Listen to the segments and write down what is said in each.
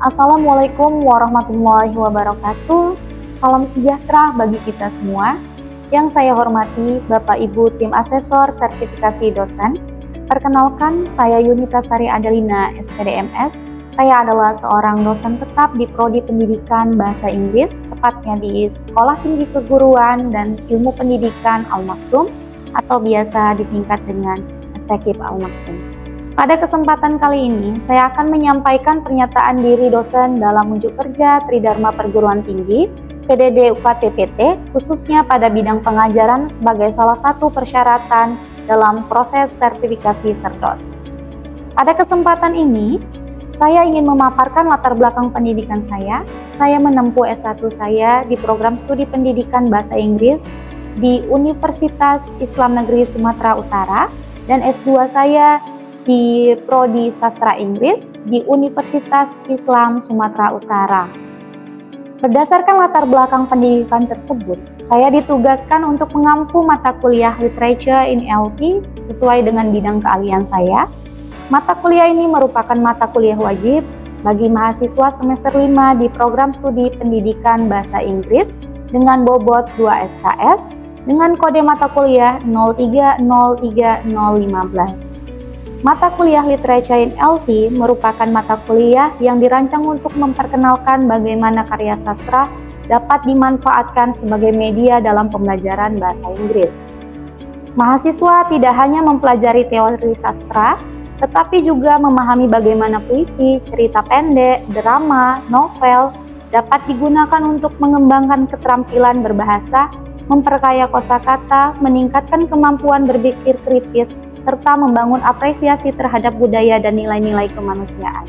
Assalamualaikum warahmatullahi wabarakatuh. Salam sejahtera bagi kita semua. Yang saya hormati Bapak Ibu Tim Asesor Sertifikasi Dosen. Perkenalkan, saya Yunita Sari Adelina, SPDMS. Saya adalah seorang dosen tetap di Prodi Pendidikan Bahasa Inggris, tepatnya di Sekolah Tinggi Keguruan dan Ilmu Pendidikan Al-Maksum, atau biasa disingkat dengan STKIP Al-Maksum. Pada kesempatan kali ini, saya akan menyampaikan pernyataan diri dosen dalam unjuk kerja Tridharma Perguruan Tinggi, PDD UKT PT, khususnya pada bidang pengajaran sebagai salah satu persyaratan dalam proses sertifikasi Serdots. Pada kesempatan ini, saya ingin memaparkan latar belakang pendidikan saya. Saya menempuh S1 saya di program studi pendidikan bahasa Inggris di Universitas Islam Negeri Sumatera Utara dan S2 saya di Prodi Sastra Inggris di Universitas Islam Sumatera Utara. Berdasarkan latar belakang pendidikan tersebut, saya ditugaskan untuk mengampu mata kuliah Literature in LT sesuai dengan bidang keahlian saya. Mata kuliah ini merupakan mata kuliah wajib bagi mahasiswa semester 5 di program studi pendidikan bahasa Inggris dengan bobot 2 SKS dengan kode mata kuliah 0303015. Mata kuliah Literature in LT merupakan mata kuliah yang dirancang untuk memperkenalkan bagaimana karya sastra dapat dimanfaatkan sebagai media dalam pembelajaran bahasa Inggris. Mahasiswa tidak hanya mempelajari teori sastra, tetapi juga memahami bagaimana puisi, cerita pendek, drama, novel dapat digunakan untuk mengembangkan keterampilan berbahasa, memperkaya kosakata, meningkatkan kemampuan berpikir kritis, serta membangun apresiasi terhadap budaya dan nilai-nilai kemanusiaan.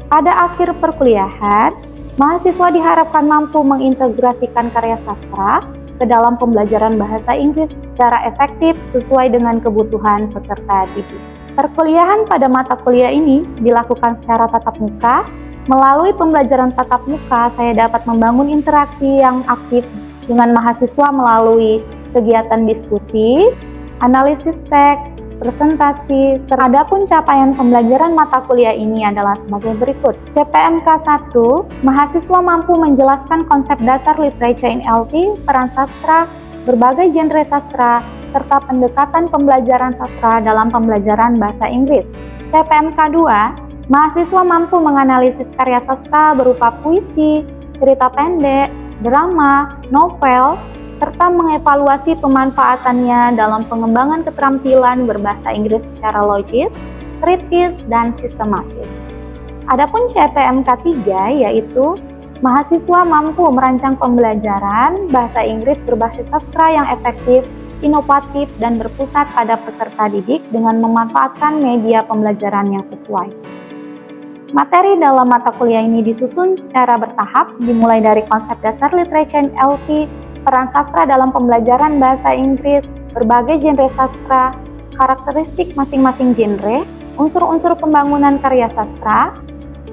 Pada akhir perkuliahan, mahasiswa diharapkan mampu mengintegrasikan karya sastra ke dalam pembelajaran bahasa Inggris secara efektif sesuai dengan kebutuhan peserta didik. Perkuliahan pada mata kuliah ini dilakukan secara tatap muka. Melalui pembelajaran tatap muka, saya dapat membangun interaksi yang aktif dengan mahasiswa melalui kegiatan diskusi, analisis teks, presentasi. Adapun capaian pembelajaran mata kuliah ini adalah sebagai berikut. CPMK 1, mahasiswa mampu menjelaskan konsep dasar Literature in LT, peran sastra, berbagai genre sastra, serta pendekatan pembelajaran sastra dalam pembelajaran bahasa Inggris. CPMK 2, mahasiswa mampu menganalisis karya sastra berupa puisi, cerita pendek, drama, novel, serta mengevaluasi pemanfaatannya dalam pengembangan keterampilan berbahasa Inggris secara logis, kritis, dan sistematis. Adapun CPMK 3 yaitu mahasiswa mampu merancang pembelajaran bahasa Inggris berbasis sastra yang efektif, inovatif, dan berpusat pada peserta didik dengan memanfaatkan media pembelajaran yang sesuai. Materi dalam mata kuliah ini disusun secara bertahap, dimulai dari konsep dasar Literature in LT, peran sastra dalam pembelajaran bahasa Inggris, berbagai genre sastra, karakteristik masing-masing genre, unsur-unsur pembangunan karya sastra,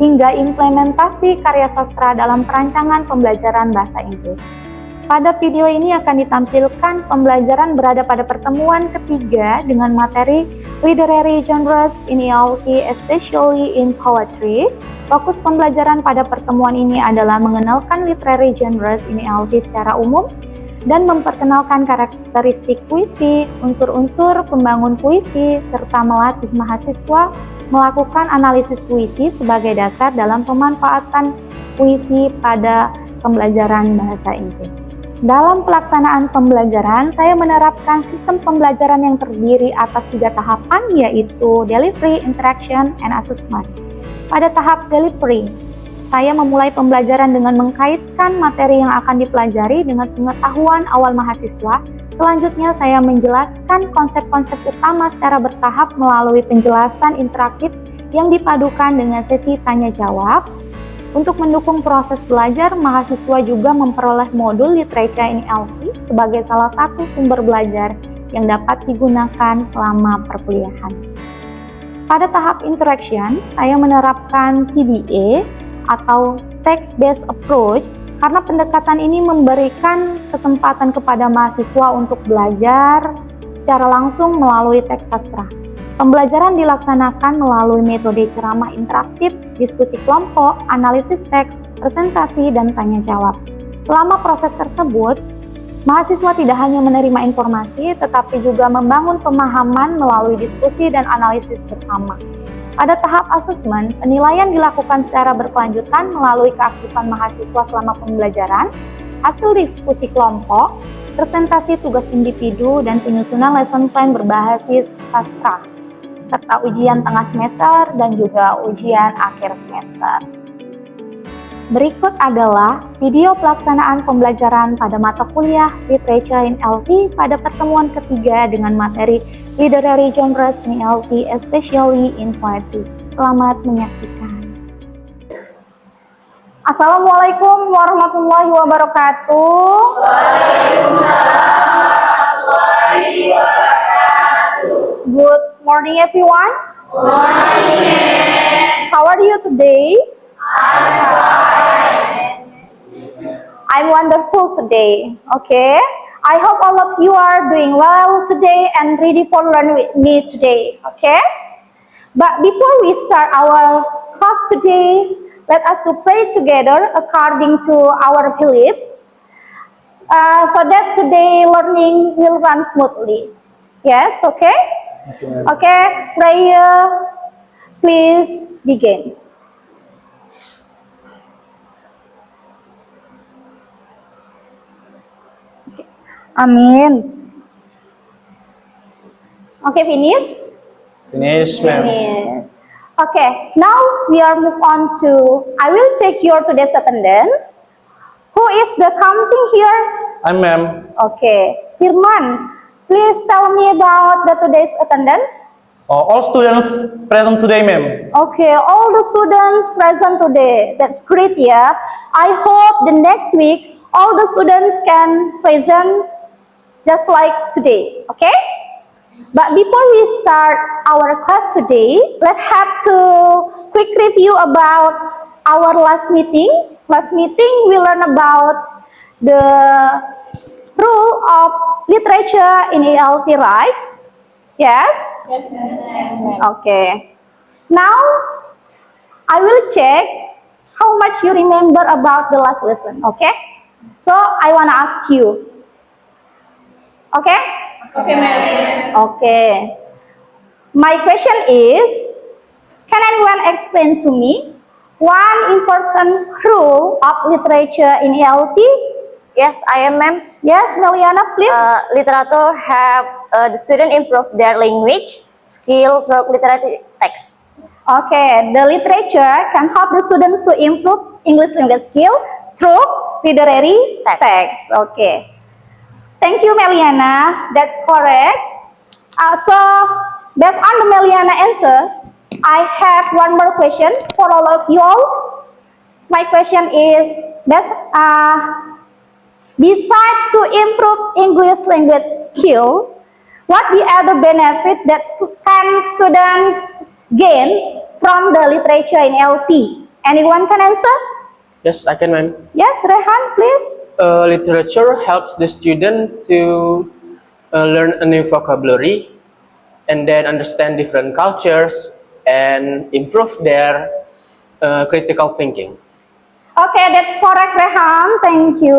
hingga implementasi karya sastra dalam perancangan pembelajaran bahasa Inggris. Pada video ini akan ditampilkan pembelajaran berada pada pertemuan ketiga dengan materi Literary Genres in ELT, especially in poetry. Fokus pembelajaran pada pertemuan ini adalah mengenalkan literary genres in ELT secara umum dan memperkenalkan karakteristik puisi, unsur-unsur pembangun puisi, serta melatih mahasiswa melakukan analisis puisi sebagai dasar dalam pemanfaatan puisi pada pembelajaran bahasa Inggris. Dalam pelaksanaan pembelajaran, saya menerapkan sistem pembelajaran yang terdiri atas 3 tahapan, yaitu delivery, interaction, and assessment. Pada tahap delivery, saya memulai pembelajaran dengan mengkaitkan materi yang akan dipelajari dengan pengetahuan awal mahasiswa. Selanjutnya, saya menjelaskan konsep-konsep utama secara bertahap melalui penjelasan interaktif yang dipadukan dengan sesi tanya-jawab. Untuk mendukung proses belajar, mahasiswa juga memperoleh modul Literature in LT sebagai salah satu sumber belajar yang dapat digunakan selama perkuliahan. Pada tahap interaction, saya menerapkan TBA atau Text-Based Approach karena pendekatan ini memberikan kesempatan kepada mahasiswa untuk belajar secara langsung melalui teks sastra. Pembelajaran dilaksanakan melalui metode ceramah interaktif diskusi kelompok, analisis teks, presentasi, dan tanya jawab. Selama proses tersebut, mahasiswa tidak hanya menerima informasi, tetapi juga membangun pemahaman melalui diskusi dan analisis bersama. Pada tahap asesmen, penilaian dilakukan secara berkelanjutan melalui keaktifan mahasiswa selama pembelajaran, hasil diskusi kelompok, presentasi tugas individu, dan penyusunan lesson plan berbasis sastra, serta ujian tengah semester dan juga ujian akhir semester. Berikut adalah video pelaksanaan pembelajaran pada mata kuliah Literature in LT pada pertemuan ketiga dengan materi Literary Genres in LT, especially in poetry. Selamat menyaksikan. Assalamualaikum warahmatullahi wabarakatuh. Waalaikumsalam warahmatullahi wabarakatuh. Good morning, everyone. Good morning. How are you today? I'm wonderful today. Okay. I hope all of you are doing well today and ready for learn with me today. Okay. But before we start our class today, let us to pray together according to our beliefs, so that today learning will run smoothly. Yes, okay? Okay, prayer, please begin. Okay. Amin. Okay, finish? Finish, ma'am. Finish. Okay, now we are move on to, I will check your today's attendance. Who is the counting here? I'm ma'am. Okay, Firman, please tell me about the today's attendance. All students present today, ma'am. Okay, all the students present today. That's great, yeah. I hope the next week all the students can present just like today. Okay. But before we start our class today, let's have to quick review about our last meeting. Last meeting we learned about the rule of literature in ELT, right? Yes? Yes, ma'am. Yes, ma'am. Okay. Now, I will check how much you remember about the last lesson, okay? So, I want to ask you. Okay? Okay, ma'am. Okay. My question is, can anyone explain to me one important rule of literature in ELT? Yes, I am, ma'am. Yes, Meliana, please. Literature have the student improve their language skill through literary text. Okay, the literature can help the students to improve English language skill through literary text. Okay. Thank you, Meliana. That's correct. So, based on the Meliana answer, I have one more question for all of you all. My question is, besides to improve English language skill, what the other benefit that can students gain from the literature in LT? Anyone can answer? Yes, I can, ma'am. Yes, Rehan, please. Literature helps the student to learn a new vocabulary and then understand different cultures and improve their critical thinking. Okay, that's correct, Rehan. Thank you.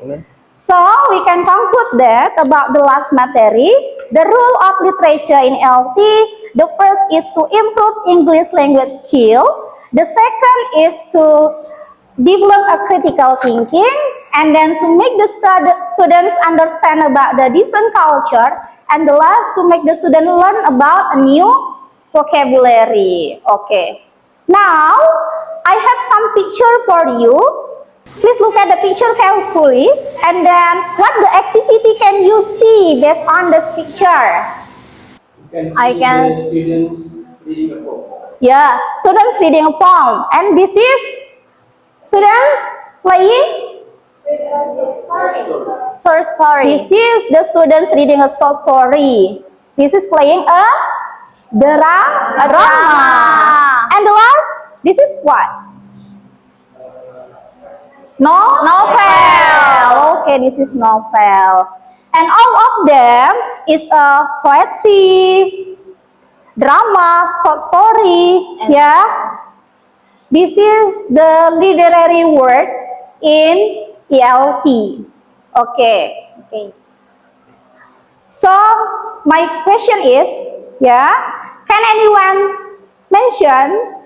Amen. So, we can conclude that about the last material, the rule of literature in LT. The first is to improve English language skill. The second is to develop a critical thinking, and then to make the students understand about the different culture, and the last to make the student learn about a new vocabulary. Okay. Now, I have some picture for you. Please look at the picture carefully, and then what the activity can you see based on this picture? I can students reading a book. Yeah, students reading a poem, and this is students playing short story. This is the students reading a short story. This is playing a drama. And the last, this is what? Novel. Okay, this is novel. And all of them is a poetry, drama, short story, yeah. This is the literary word in ELT. Okay. Okay. So my question is, can anyone mention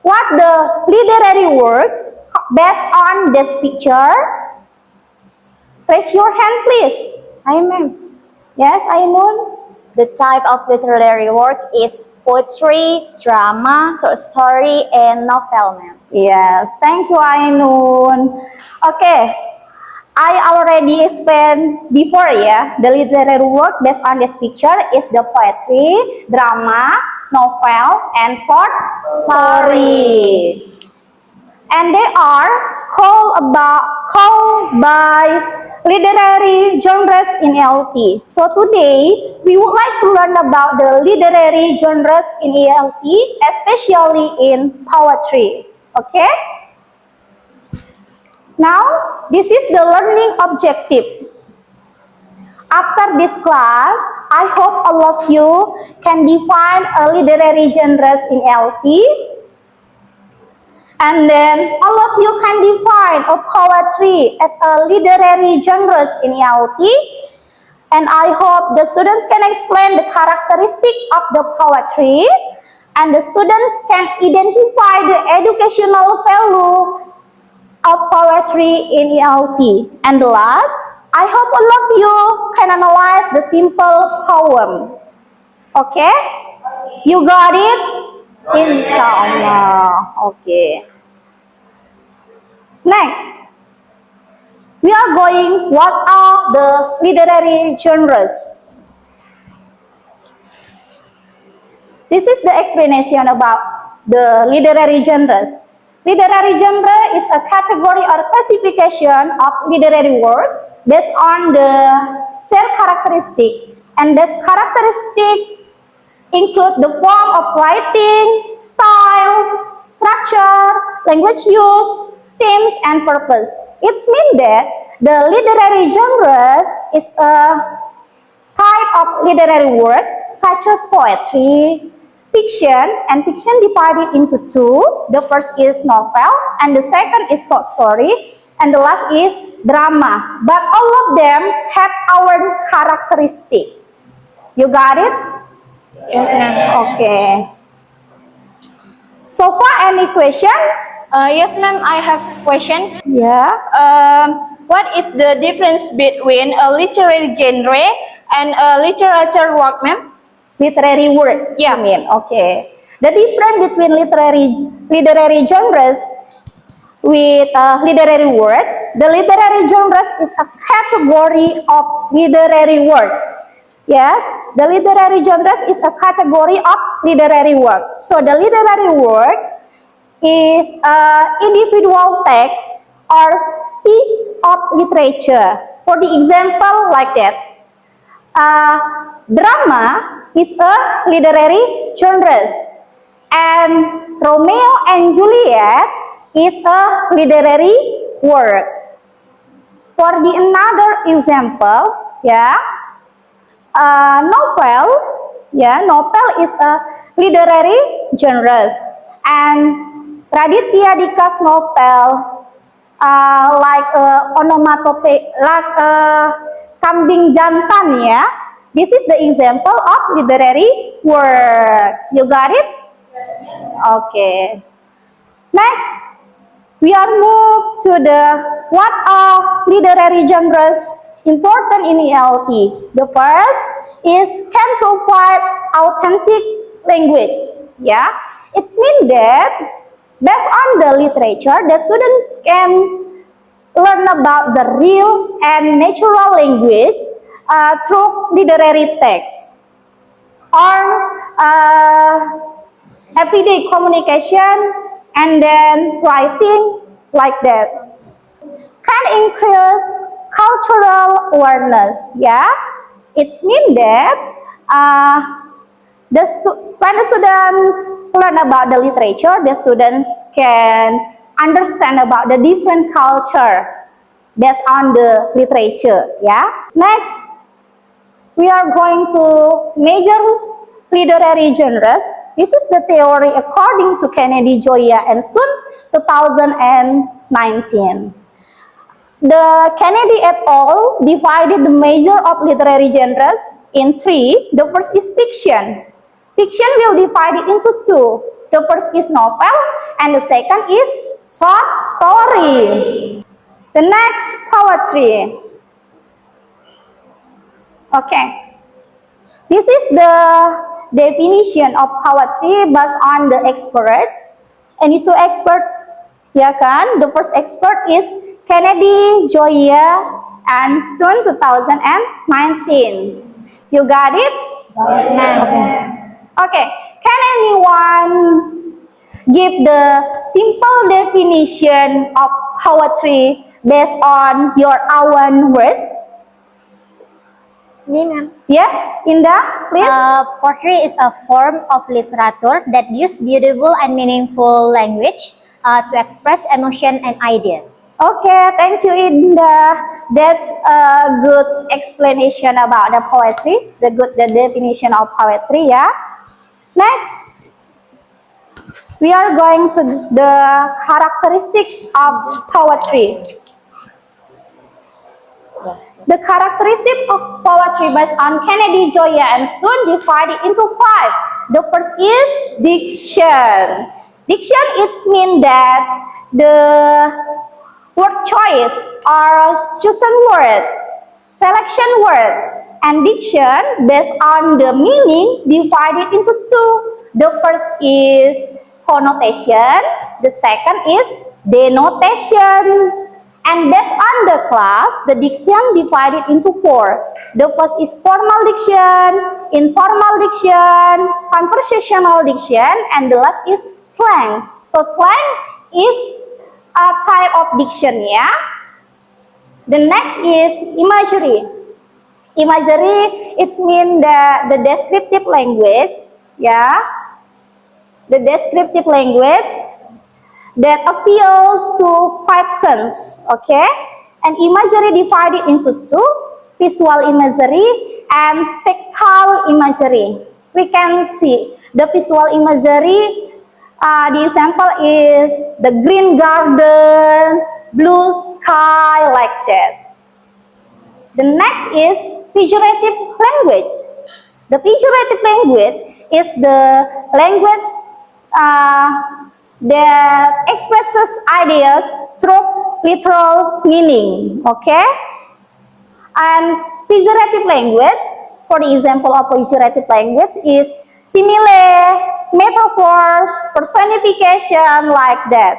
what the literary word based on this picture? Raise your hand, please. Hi, ma'am. Yes, Ainun. The type of literary work is poetry, drama, short story, and novel, ma'am. Yes, thank you, Ainun. Okay, I already explained before, the literary work based on this picture is the poetry, drama, novel, and short story. And they are called by literary genres in ELT. So today we would like to learn about the literary genres in ELT, especially in poetry. Okay? Now, this is the learning objective. After this class, I hope all of you can define a literary genres in ELT. And then all of you can define a poetry as a literary genres in ELT. And I hope the students can explain the characteristic of the poetry, and the students can identify the educational value of poetry in ELT. And last, I hope all of you can analyze the simple poem. Okay? You got it? Inshallah. Okay. Next, we are going, what are the literary genres? This is the explanation about the literary genres. Literary genre is a category or classification of literary work based on the shared characteristic, and this characteristic include the form of writing, style, structure, language use, themes, and purpose. It means that the literary genres is a type of literary work such as poetry, fiction, and fiction divided into two. The first is novel, and the second is short story, and the last is drama. But all of them have our characteristic. You got it? Yes, ma'am. Okay. So far, any question? Yes, ma'am. I have question. Yeah. What is the difference between a literary genre and a literature work, ma'am? Literary work. Yeah. You mean? Okay. The difference between literary genres with literary work. The literary genres is a category of literary work. Yes, the literary genres is a category of literary work. So the literary work is individual text or piece of literature. For the example like that, drama is a literary genres, and Romeo and Juliet is a literary work. For the another example, novel is a literary genres, and Raditya Dika's novel like onomatope, like kambing jantan, This is the example of literary work. You got it? Okay. Next, we are moved to the what are literary genres important in ELT. The first is can provide authentic language. It means that based on the literature, the students can learn about the real and natural language through literary text or everyday communication and then writing like that. Can increase cultural awareness. It means that when the students learn about the literature, the students can understand about the different culture based on the literature. Next, we are going to major literary genres. This is the theory according to Kennedy, Joya, and Stone, 2019. The Kennedy et al. Divided the measure of literary genres in three. The first is fiction. Fiction will divide it into two. The first is novel, and the second is short story. The next, poetry. Okay. This is the definition of poetry based on the expert. Any two expert, ya kan? The first expert is Kennedy, Joya, and Stone, 2019. You got it? Okay. Can anyone give the simple definition of poetry based on your own word? Me, ma'am. Yes, Indah, please. Poetry is a form of literature that uses beautiful and meaningful language to express emotion and ideas. Okay, thank you, Indah. That's a good explanation about the poetry, the definition of poetry, yeah. Next, we are going to the characteristic of poetry. The characteristic of poetry based on Kennedy, Joya, and Stone divided into five. The first is diction. Diction, it means that the word choice or chosen word, selection word, and diction based on the meaning divided into two. The first is connotation, the second is denotation. And based on the class, the diction divided into four. The first is formal diction, informal diction, conversational diction, and the last is slang. So slang is a type of diction, yeah. The next is imagery. Imagery, it means the descriptive language, yeah. The descriptive language that appeals to five senses, okay? And imagery divided into two, visual imagery and tactile imagery. We can see the visual imagery, the example is the green garden, blue sky, like that. The next is figurative language. The figurative language is the language that expresses ideas through literal meaning, okay? And figurative language, for the example of figurative language is simile, metaphors, personification, like that.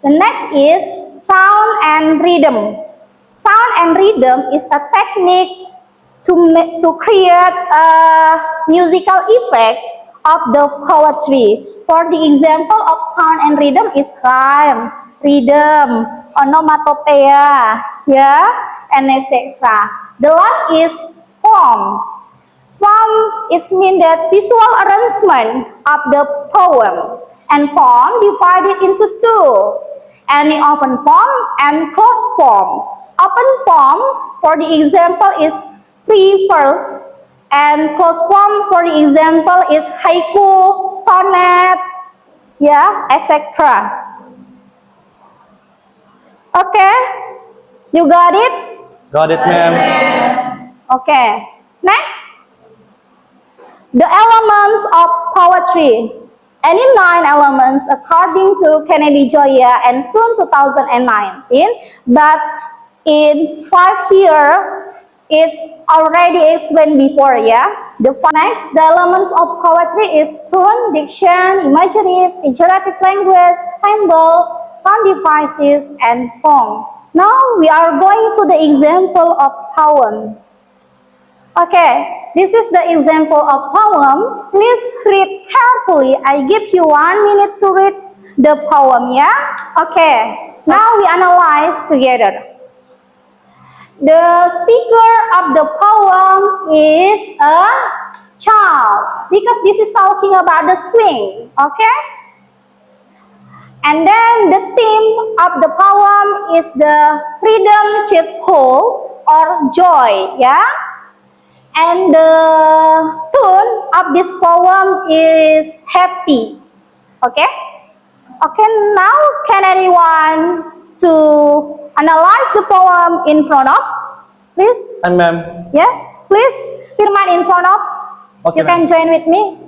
The next is sound and rhythm. Sound and rhythm is a technique to create a musical effect of the poetry. For the example of sound and rhythm is rhyme, rhythm, onomatopoeia, yeah, and etc. The last is form. Form, it means that visual arrangement of the poem, and form divided into two, any open form and closed form. Open form, for the example, is free verse, and closed form, for the example, is haiku, sonnet, yeah, etc. Okay, you got it? Got it, ma'am. Okay, next. The elements of poetry. Any 9 elements according to Kennedy, Joya, and Stone, 2019, but in 5 here, it's already explained before, yeah. Next, the elements of poetry is tone, diction, imagery, figurative language, symbol, sound devices, and form. Now we are going to the example of poem. Okay, this is the example of poem. Please read carefully. I give you 1 minute to read the poem, yeah. Okay, now we analyze together. The speaker of the poem is a child, because this is talking about the swing, okay? And then the theme of the poem is the freedom, cheerful, or joy, yeah? And the tune of this poem is happy. Okay? Okay, now can anyone to analyze the poem in front of? Please? And ma'am. Yes, please. Firman in front of. Okay, You can ma'am. join with me.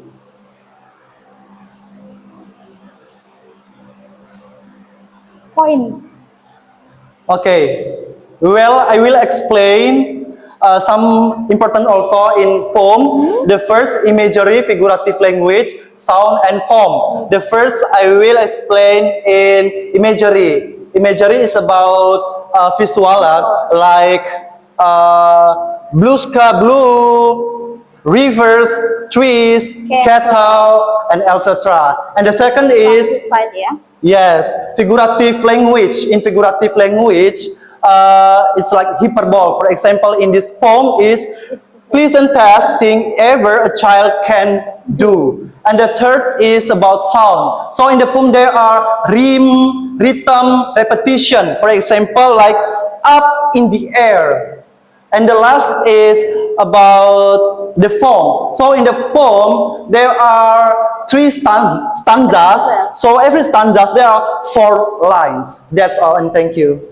Point. Okay. Well, I will explain some important also in poem. The first imagery, figurative language, sound and form. The first I will explain in imagery. Imagery is about visual, like blue sky, blue rivers, trees, cattle, and etc. And the second is Side, yeah. yes, figurative language. In figurative language, it's like hyperbole. For example, in this poem is pleasant task thing ever a child can do. And the third is about sound. So in the poem there are rhythm, repetition. For example, like up in the air. And the last is about the form. So in the poem, there are three stanzas. So every stanza, there are 4 lines. That's all, and thank you.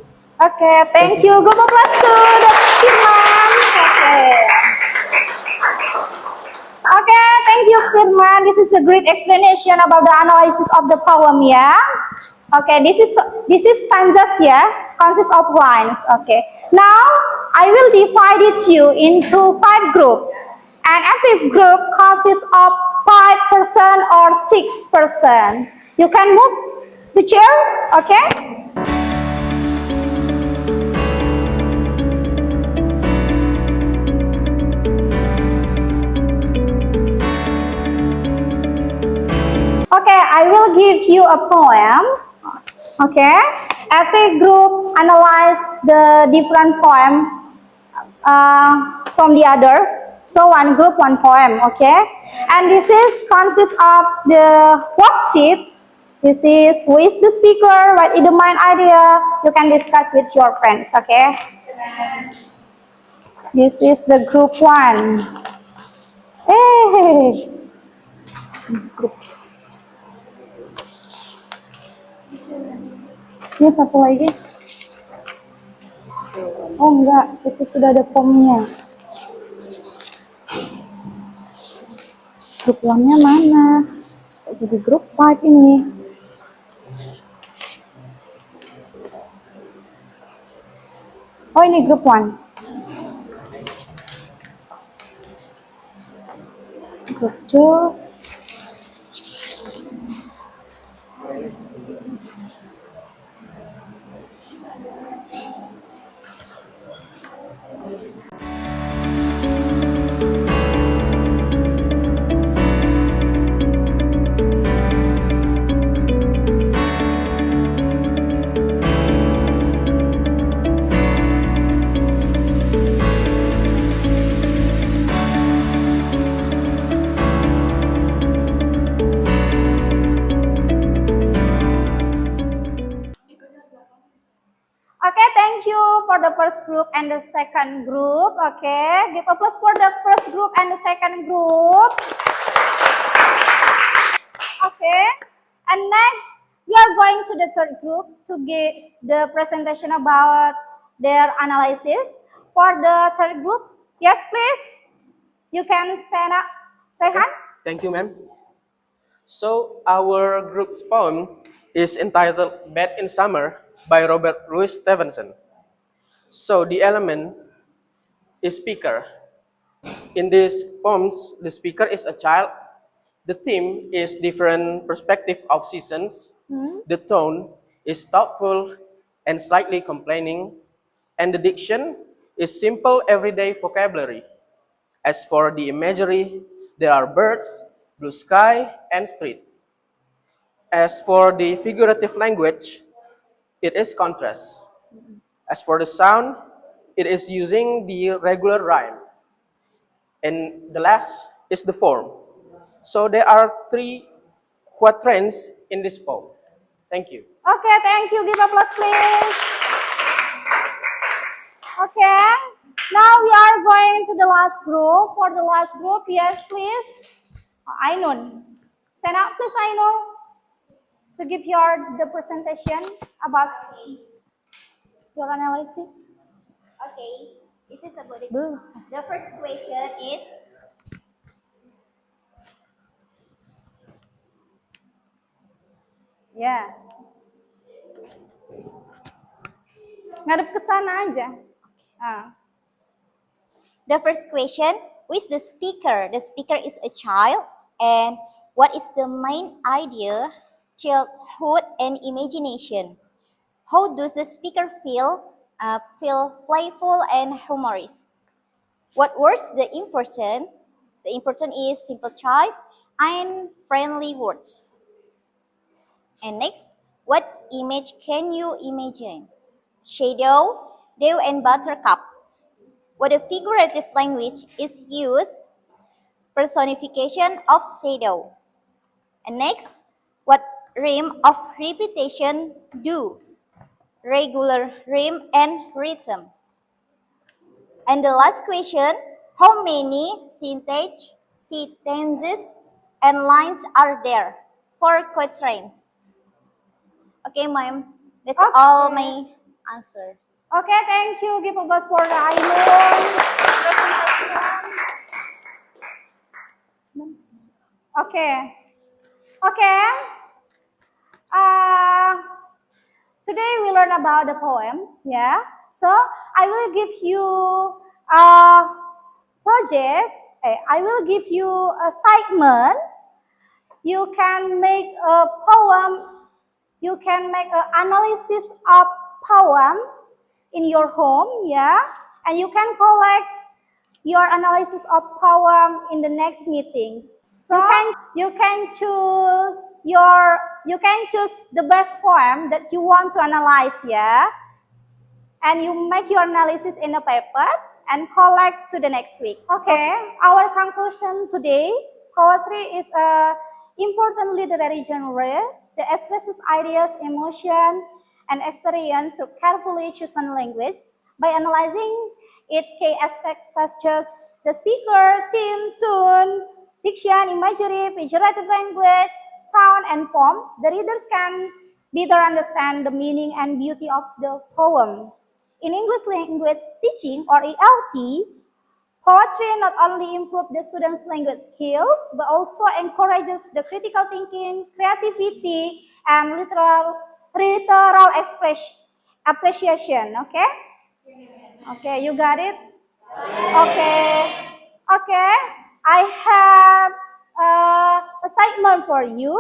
Okay, thank you. Good applause to the Firman. Okay. Okay, thank you, Firman. This is a great explanation about the analysis of the poem, yeah. Okay, this is stanzas, yeah, consists of lines. Okay, now I will divide it you into 5 groups, and every group consists of 5 person or 6 person. You can move the chair, okay? Okay, I will give you a poem. Okay, every group analyze the different poem from the other. So one group, one poem. Okay, and this is consists of the worksheet. This is who is the speaker, what is the main idea. You can discuss with your friends. Okay, this is the group 1. Hey, group. Ini satu lagi. Oh enggak, itu sudah ada formnya. Grup 1-nya mana? Jadi grup 5 ini. Oh ini grup 1. Grup 2. Okay, thank you for the first group and the second group. Okay, give applause for the first group and the second group. Okay, and next we are going to the third group to give the presentation about their analysis. For the third group, yes please, you can stand up, Rehan. Thank you, ma'am. So our group's poem is entitled Bed in Summer by Robert Louis Stevenson. So the element is speaker. In these poems, the speaker is a child. The theme is different perspective of seasons. The tone is thoughtful and slightly complaining. And the diction is simple everyday vocabulary. As for the imagery, there are birds, blue sky, and street. As for the figurative language, it is contrast. As for the sound, it is using the regular rhyme. And the last is the form. So there are 3 quatrains in this poem. Thank you. Okay, thank you. Give applause please. Okay. Now we are going to the last group. For the last group, yes, please. Ainun, stand up, please, Ainun, to give the presentation about your analysis. Okay, this is about it. Boo. The first question is, Ya. Ngadep ke sana aja. the first question, who is the speaker? The speaker is a child, and what is the main idea, childhood and imagination? How does the speaker feel? Feel playful and humorous. What words the important? The important is simple child and friendly words. And next, what image can you imagine? Shadow, Dew and Buttercup. What a figurative language is used? Personification of shadow. And next, what rhyme of repetition do? Regular rhyme and rhythm. And the last question, how many sentences and lines are there? 4 quatrains. Okay, ma'am. That's Okay. all my answer. Okay, thank you. Give a buzz for the Ainun. Okay. Today we learn about the poem. Yeah. So I will give you a project. I will give you a segment. You can make a poem. You can make an analysis of poem in your home, yeah, and you can collect your analysis of poem in the next meetings. So you can choose the best poem that you want to analyze, yeah, and you make your analysis in a paper and collect to the next week. Okay, our conclusion today: poetry is a important literary genre that expresses ideas, emotion, and experience through carefully chosen language. By analyzing its key aspects such as the speaker, theme, tune, diction, imagery, figurative language, sound, and form, the readers can better understand the meaning and beauty of the poem. In English language teaching, or ELT, poetry not only improves the students' language skills, but also encourages the critical thinking, creativity, and literal appreciation. Okay? Okay, you got it? Okay. I have a segment for you.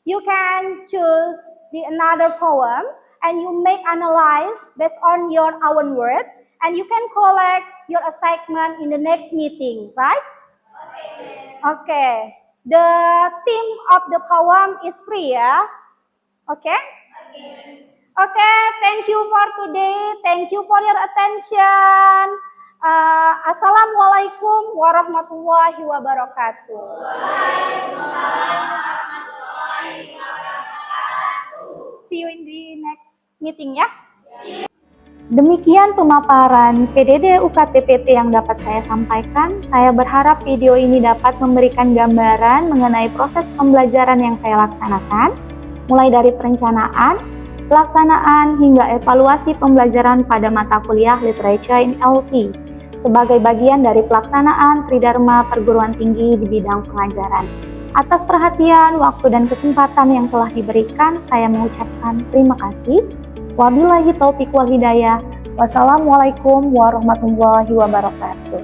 You can choose another poem and you make analyze based on your own word, and you can collect your assignment in the next meeting, right? Okay. The theme of the poem is Priya. Okay? Okay, thank you for today. Thank you for your attention. Assalamualaikum warahmatullahi wabarakatuh. See you in the next meeting, ya. Demikian pemaparan PDD UKT-PT yang dapat saya sampaikan. Saya berharap video ini dapat memberikan gambaran mengenai proses pembelajaran yang saya laksanakan, mulai dari perencanaan, pelaksanaan, hingga evaluasi pembelajaran pada mata kuliah Literature in LT, sebagai bagian dari pelaksanaan Tridharma Perguruan Tinggi di bidang pengajaran. Atas perhatian, waktu, dan kesempatan yang telah diberikan, saya mengucapkan terima kasih. Wabillahi taufiq wal hidayah. Wassalamualaikum warahmatullahi wabarakatuh.